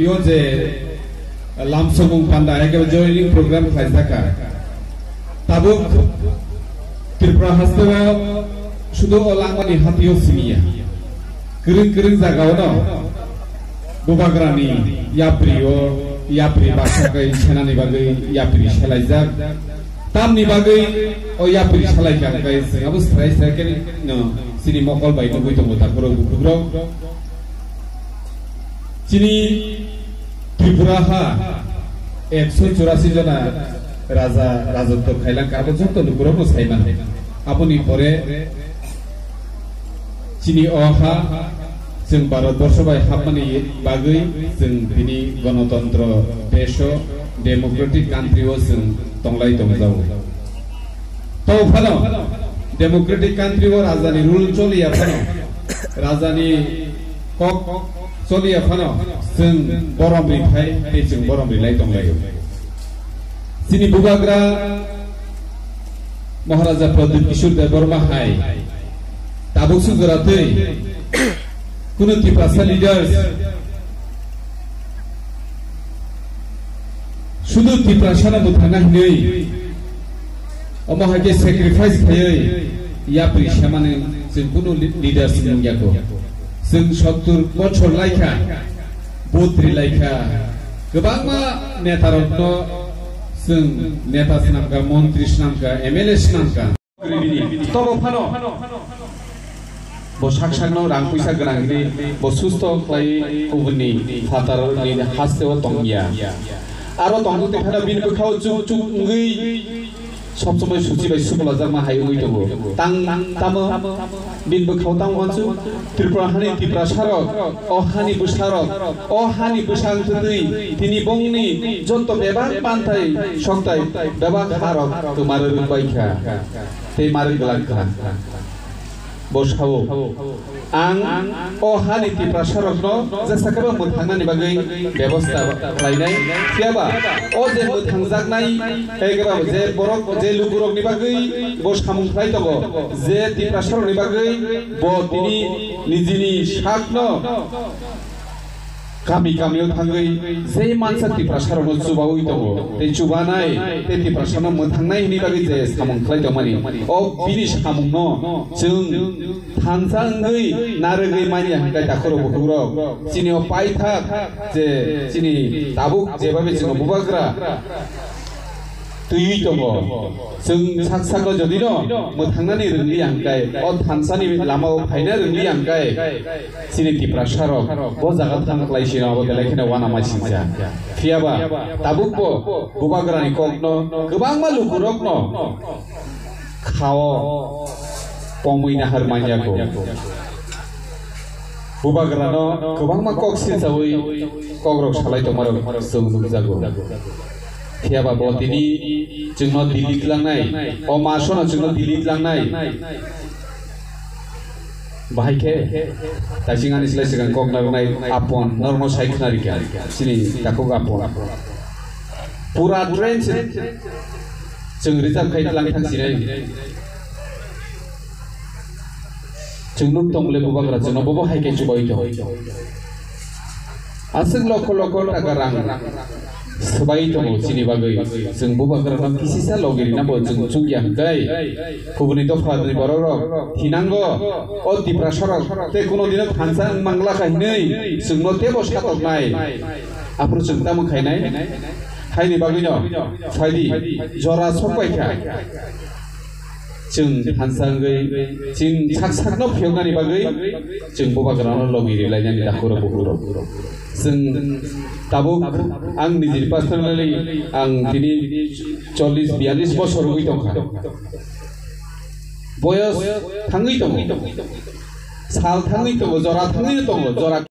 Iyo je lamsomung panda eke joining program khaisaka. Tabuk Tripura hastawa sudo olangmani hatiyo siniya. Kering jagao no Bubagrani yapri basakai senani bagai yapri selaijak tamni bagai o yapri selaikan kai sengabu strai sekeni no sini mokol bai no buito mutakuro bukuro sini Tripura ha 184 jona রাজত্ব খাইলাম কাবো যত লুকুরো সাইমান আপনি পরে চিনি অহা जों Bharatvarsh bye हाबनानै बागै जों बिनि गणतन्त्र देश डेमोक्रेटिक कान्ट्रियाव जों तंलाय दंजाव तो फानो डेमोक्रेटिक कान्ट्रियाव राजानि रुल चलिया फानो राजानि कक चलिया फानो जों बरमरिफाय जों बरमरिलाय दंलायो जोंनि बुबाग्रा महाराजा प्रदीप किशोर देबबर्मा हाय Tabuk सुगरातै Kuno Tripura leaders sudah Tripura sana muthangan nei omahage sacrifice khayai ya prishamane जों kuno leaders nungyako जों 70 bochor laika botri laika gobangma netarokno जों neta snamka montri snamka MLA snamka tobo phano Bosaksakno rang puisa gorangni bo susto khlai kubuni fatarni hasteo tongya aro tongte phana bin bukhao chuk ngui सबसमय सुचि bye Subala Jama हाय उइ दङ तां तामो बिन बुखाव तां वनसु त्रिपुरा हानि त्रिपुरा सारक अहानि बुसारक अहानि बुसां तुदै तिनि बंनि जन्त बेबा पान्थाय सक्ताय बेबा हारक तुमार रुबायखा ते मार गलाखा बसावो आं अहानि त्रिपुरा सारकनो जेसाखबो मोनथांनानि बागै बेबस्था खालायनाय थियाबा अ जे मोनथांजागनाय एगेबा जे बरक जे लुगुरकनि बागै बसामुंफ्राय दङ जे त्रिपुरा सारकनि बागै ब तिनि निजिनि साखनो गामि गामियाव थाङै जे मानसा त्रिपुरा सारकनो जुबावै दङ ते जुबानाय ते त्रिपुरा सारकनो मोनथांनायनि बागै जे सामुंफ्राय दंमानि अ बिनि सामुंनो जों थांजाङै नारगै मानि हांगाय दाखरो बखरो चिनियाव पाइथा जे चिनि दाबुक जेबाबे जों बुबाग्रा तुइ दङ जों साकसागो जदिनो मोथांनानै रोंलि हांगाय अ थानसानि लामाव फायना रोंलि हांगाय चिनि त्रिपुरा सारक ब जागा थांख्लायसिनो अब देलायखिना वाना मासिंजा फियाबा दाबुक बुबाग्रानि ककनो गोबां मालुकुरकनो खाओ पमैना हरमानियाको बुबाग्रानो गोबां मा कक सिजावै कग्रक सालाय दमारो जों नुजागो फियाबा बतिनि जोंनो दिल्ली लांनाय अ मासनो जोंनो दिल्ली लांनाय बाहायखे तासिंगानि सिलाय सिगां कक लागनाय आपन नर्म साइखनारिका सिनि ताको आपन पूरा ट्रेन जों रिजार्भ खायना लांनो थांसिनै जोंनो दंले बुबाग्रा जोंनो बबो हायके जुबाय दं आसों लख टाका रां सबाय दङ चिनि बागै जों बुबाग्रानो किसिसा लगिरिना बो जों जुगिया हंगाय गुबुननि दफानि बररक थिनांगो अ त्रिपुरा सारक ते कोनो दिन थांसा मांगला खायनै जोंनो ते बसातनाय आपुर जों तामो खायनाय हायनि बागैनो फायदि जरा सबायखा जों थानसाङै जों साकसाकनो फियगानि बागै जों बुबाग्रानो लगिरिलायनानै दाखुरो बुहुरो जों दाबो आं निजि पार्सनेलि आं दिनै 40-42 बोसोर होई दंखा बयस थाङै दङ साल थाङै दङ जरा थाङै दङ जरा